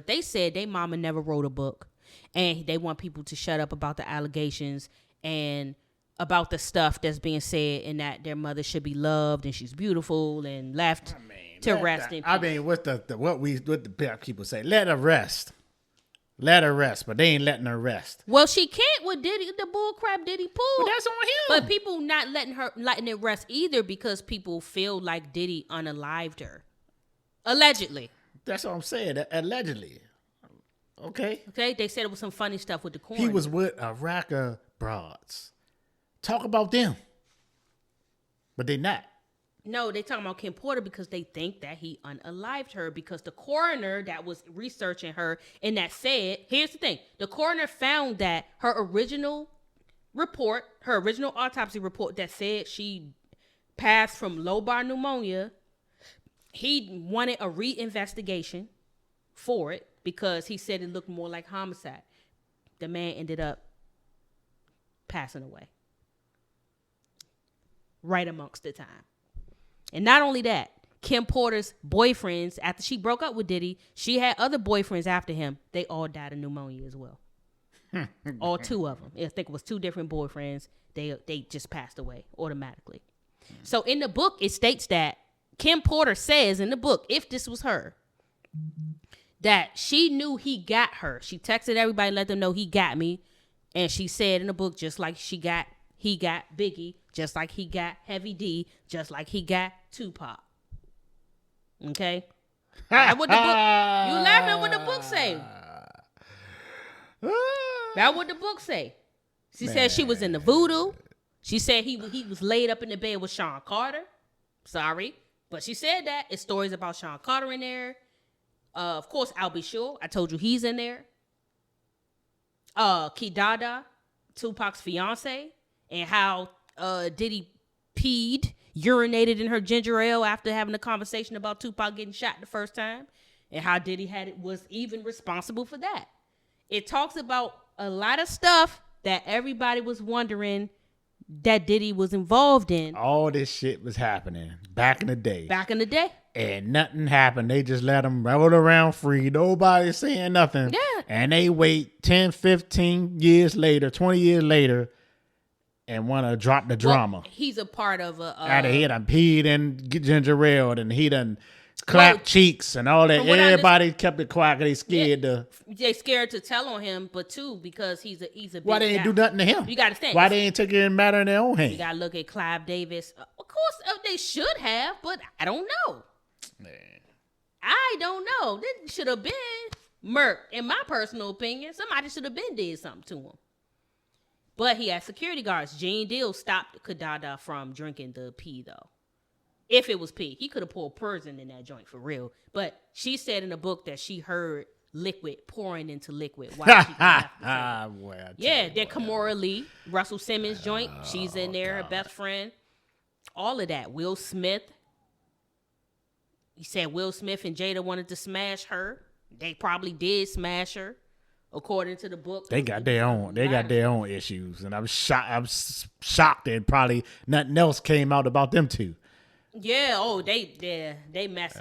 but they said they mama never wrote a book, and they want people to shut up about the allegations and about the stuff that's being said, and that their mother should be loved and she's beautiful and left to rest in peace. I mean, what the people say? Let her rest. Let her rest, but they ain't letting her rest. Well, she can't with Diddy, the bullcrap Diddy pulled. But that's on him. But people not letting it rest either because people feel like Diddy unalived her. Allegedly. That's what I'm saying. Allegedly. Okay. Okay. They said it was some funny stuff with the coroner. He was with a rack of broads. Talk about them. But they not. No, they talking about Kim Porter because they think that he unalived her because the coroner that was researching her and that said, here's the thing. The coroner found that her original autopsy report that said she passed from lobar pneumonia, he wanted a reinvestigation for it because he said it looked more like homicide. The man ended up passing away right amongst the time. And not only that, Kim Porter's boyfriends, after she broke up with Diddy, she had other boyfriends after him. They all died of pneumonia as well. All two of them. I think it was two different boyfriends. They just passed away automatically. So in the book, it states that Kim Porter says in the book, if this was her, that she knew he got her. She texted everybody, let them know he got me. And she said in the book, just like he got Biggie, just like he got Heavy D, just like he got Tupac. Okay? That's what the book, you laughing at what the book say. That's what the book say. She said she was in the voodoo. She said he was laid up in the bed with Sean Carter. Sorry. But she said that. It's stories about Sean Carter in there. Of course, I'll be sure. I told you he's in there. Kidada, Tupac's fiance, and how Diddy urinated in her ginger ale after having a conversation about Tupac getting shot the first time, and how Diddy was even responsible for that. It talks about a lot of stuff that everybody was wondering that Diddy was involved in. All this shit was happening back in the day. And nothing happened. They just let him roll around free. Nobody saying nothing. Yeah. And they wait 10, 15 years later, 20 years later, and want to drop the drama. He's a part of a... He done peed and ginger ale, and he done clapped cheeks and all that. Everybody kept it quiet because they scared They scared to tell on him, but too, because he's a big Why they ain't do nothing to him? You got to stand. Why they ain't take it matter in their own hands? You got to look at Clive Davis. Of course, they should have, but I don't know. Man. I don't know. This should have been murked, in my personal opinion. Somebody should have been did something to him. But he had security guards. Gene Deal stopped Kadada from drinking the pee, though. If it was pee. He could have pulled poison in that joint for real. But she said in the book that she heard liquid pouring into liquid. While she that Kimora Lee, Russell Simmons joint. She's in there, her best friend. All of that. Will Smith. He said Will Smith and Jada wanted to smash her. They probably did smash her. According to the book, they got their own issues, and I'm shocked that probably nothing else came out about them two. Yeah, they messy.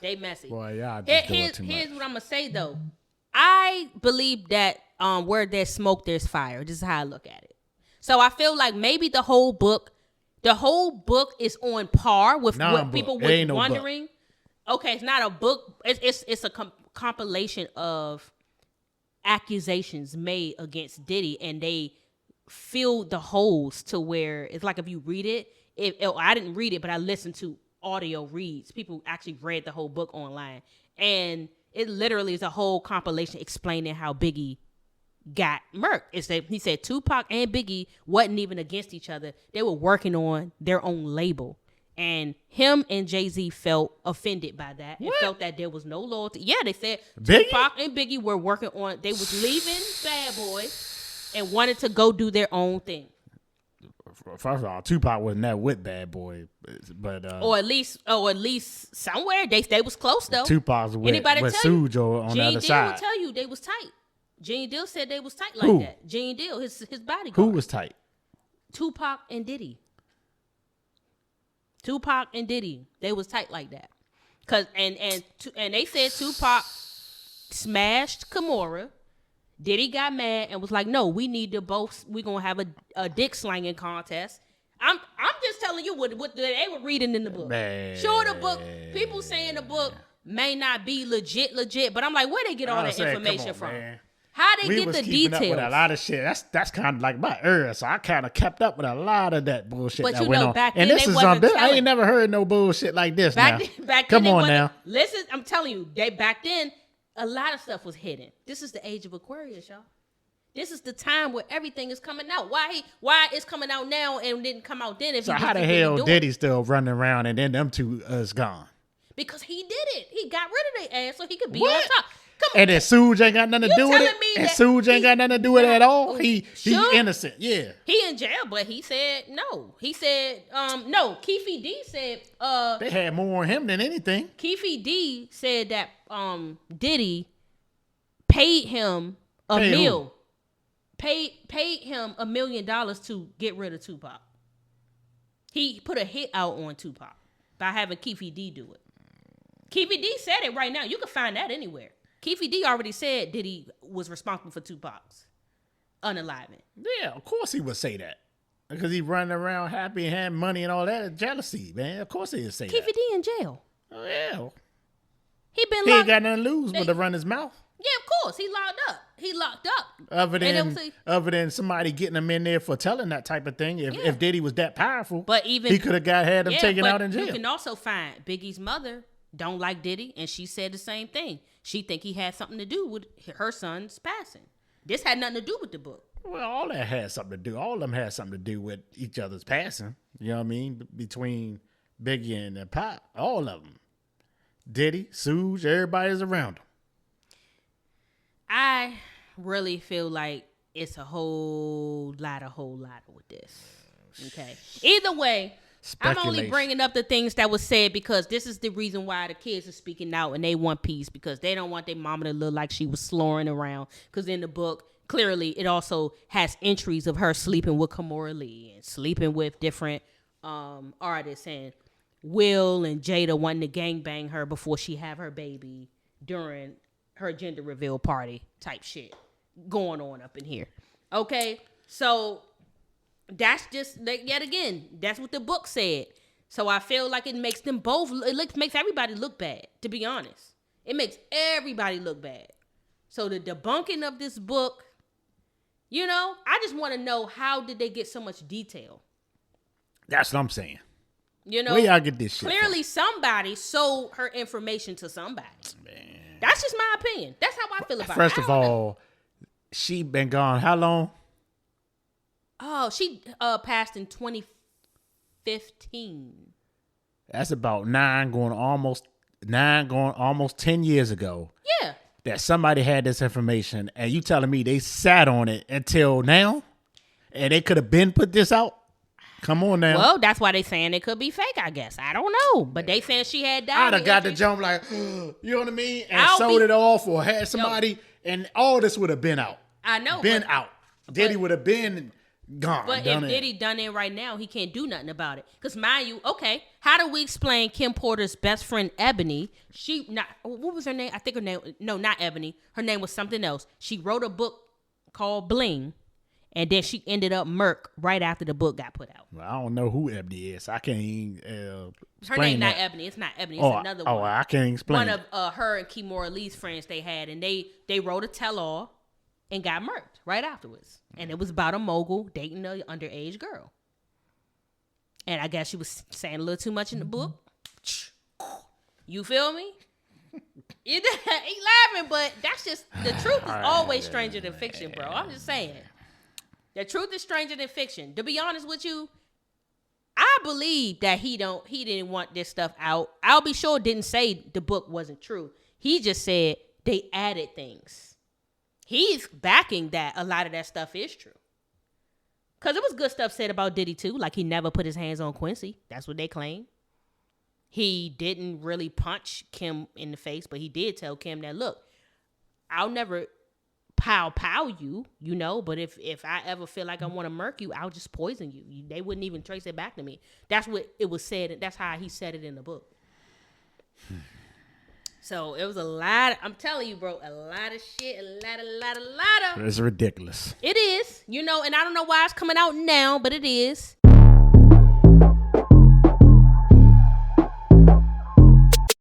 They messy. Boy, y'all just doing too much. Here's what I'm gonna say though. I believe that where there's smoke, there's fire. This is how I look at it. So I feel like maybe the whole book is on par with what people were wondering. Okay, it's not a book. It's a compilation of accusations made against Diddy, and they filled the holes to where it's like if you read it, I didn't read it, but I listened to audio reads. People actually read the whole book online, and it literally is a whole compilation explaining how Biggie got murked. He said Tupac and Biggie wasn't even against each other. They were working on their own label. And him and Jay-Z felt offended by that and felt that there was no loyalty. Yeah, they said Tupac and Biggie were working on, they was leaving Bad Boy and wanted to go do their own thing. First of all, Tupac wasn't that with Bad Boy, but or at least somewhere they was close though. Tupac was with Sujo on the other side. Gene Deal will tell you they was tight. Gene Deal said they was tight like that. Gene Deal, his bodyguard. Who was tight? Tupac and Diddy. Tupac and Diddy, they was tight like that. And they said Tupac smashed Kimora. Diddy got mad and was like, no, we need to both, we're going to have a dick slanging contest. I'm just telling you what they were reading in the book. Man. Sure, the book, people saying the book may not be legit, but I'm like, where they get all that information from? Man. How they get the details? Up with a lot of shit. That's kind of like my era, so I kind of kept up with a lot of that bullshit but that you went know, on. Back and then this they is wasn't something I ain't never heard no bullshit like this. Back then come on now. Listen, I'm telling you, back then a lot of stuff was hidden. This is the age of Aquarius, y'all. This is the time where everything is coming out. Why it's coming out now and didn't come out then? So how the hell Diddy still running around and then them two is gone? Because he did it. He got rid of their ass so he could be on top. Come on. And then Suge ain't got nothing to do with it. And Suge ain't got nothing to do with it at all. He innocent. Yeah. He in jail, but he said no. He said no. Keefe D said they had more on him than anything. Keefe D said that Diddy paid him paid him $1 million to get rid of Tupac. He put a hit out on Tupac by having Keefe D do it. Keefe D said it right now. You can find that anywhere. Keefe D already said Diddy was responsible for Tupac's unaliving. Yeah, of course he would say that. Because he running around happy and had money and all that. Jealousy, man. Of course he would say Keefe that. D in jail. Oh, yeah. He ain't got nothing to lose but to run his mouth. Yeah, of course. He locked up. Other than somebody getting him in there for telling that type of thing. If Diddy was that powerful, but even he could have had him taken out in jail. You can also find Biggie's mother don't like Diddy, and she said the same thing. She think he had something to do with her son's passing. This had nothing to do with the book. Well, all that had something to do. All of them had something to do with each other's passing. You know what I mean? Between Biggie and Pop, all of them. Diddy, Suge, everybody's around him. I really feel like it's a whole lot with this. Okay. Either way, I'm only bringing up the things that was said because this is the reason why the kids are speaking out and they want peace because they don't want their mama to look like she was slurring around. Because in the book, clearly, it also has entries of her sleeping with Kimora Lee and sleeping with different artists and Will and Jada wanting to gangbang her before she have her baby during her gender reveal party type shit going on up in here. Okay, so that's just yet again, that's what the book said. So I feel like it makes them both. Makes everybody look bad. To be honest, it makes everybody look bad. So the debunking of this book, I just want to know how did they get so much detail. That's what I'm saying. Where y'all get this shit clearly from? Somebody sold her information to somebody. Man. That's just my opinion. That's how I feel about it. First of all, she been gone how long? Oh, she passed in 2015. That's about 9 going almost 10 years ago. Yeah. That somebody had this information and you telling me they sat on it until now? And they could have been put this out? Come on now. Well, that's why they saying it could be fake, I guess. I don't know. But they saying she had died. I'd have got the jump like, you know what I mean? And sold it off or had somebody and all this would have been out. I know. Out. Diddy would have been gone. But if Diddy done it right now, he can't do nothing about it. Because mind you, okay, how do we explain Kim Porter's best friend, Ebony? What was her name? I think her name, no, not Ebony. Her name was something else. She wrote a book called Bling. And then she ended up murk right after the book got put out. Well, I don't know who Ebony is. I can't even her name not Ebony. It's not Ebony. It's another one. Oh, I can't explain. One of her and Kimora Lee's friends they had. And they wrote a tell-all and got murked right afterwards. And it was about a mogul dating an underage girl. And I guess she was saying a little too much in the book. You feel me? He laughing, but that's just, the truth is always stranger than fiction, bro. I'm just saying. The truth is stranger than fiction. To be honest with you, I believe that he didn't want this stuff out. I'll be sure didn't say the book wasn't true. He just said they added things. He's backing that a lot of that stuff is true. Because it was good stuff said about Diddy too. Like he never put his hands on Quincy. That's what they claim. He didn't really punch Kim in the face, but he did tell Kim that, look, I'll never pow you, but if I ever feel like I want to murk you, I'll just poison you. They wouldn't even trace it back to me. That's what it was said. That's how he said it in the book. So it was a lot. I'm telling you, bro, a lot of shit, a lot of. It's ridiculous. It is, and I don't know why it's coming out now, but it is.